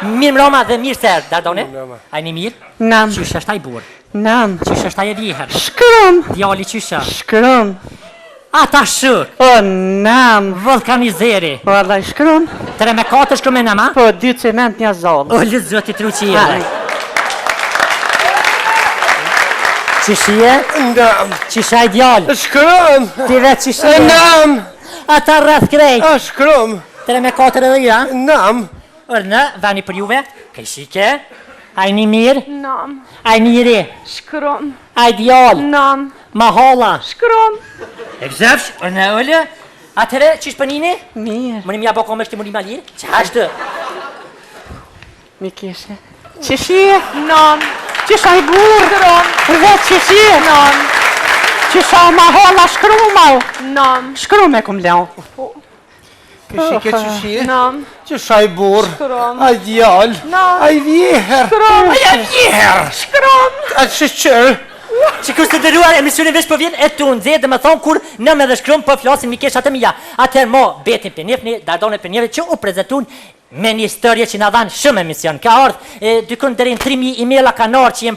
Mirë mroma dhe mirë sërë, Dardone. A një mirë? Nam. Qysha shtaj burë? Nam. Qysha shtaj e vjeher? Shkrum. Djali qysha? Shkrum. Ata shuk? O, nam. Vulkanizeri? Valla, shkrum. 3 me 4 shkrum e nama? Po, 2 cement një zollë. O, lëzoti truqire. Qyshie? Nam. Qysha i djali? Shkrum. Ti vetë qyshie? Nam. Ata rrëth krejt? Shkrum. 3 me 4 edhe ja? Nam. Në, vani për juve? Kaj shike? A një mirë? Nam. A njëri? Shkrum. A djali? Nam. Maholla? Shkrum. E këzëfsh? Në ëllë? Atëre, qysh për njëni? Mirë. Më një mja bako me shtë më një malirë? Që hashtë? Mi kishe. Qishie? Nam. Qisha i burë? Shkrum. Vetë qishie? Nam. Qisha ma holla shkrumau? Nam. Shkrum e kum leo. Këshike qëshie? Nam. Qësha i burë? Shkrum. A djal? Nam. A i vjeher? Shkrum. A vjeher? Shkrum. A qëshqër? Që kështë të dëruar emisionin vesh për vjen e të nëzirë dhe më thonë kur në me dhe shkrum për flasin mi keshat e mija. Atëherë mo betin për njefni, Dardone për njefni që u prezentun me një historie që na dhanë shumë emision. Ka ardhë dykun dërin 3000 emaila kanë ardhë që jem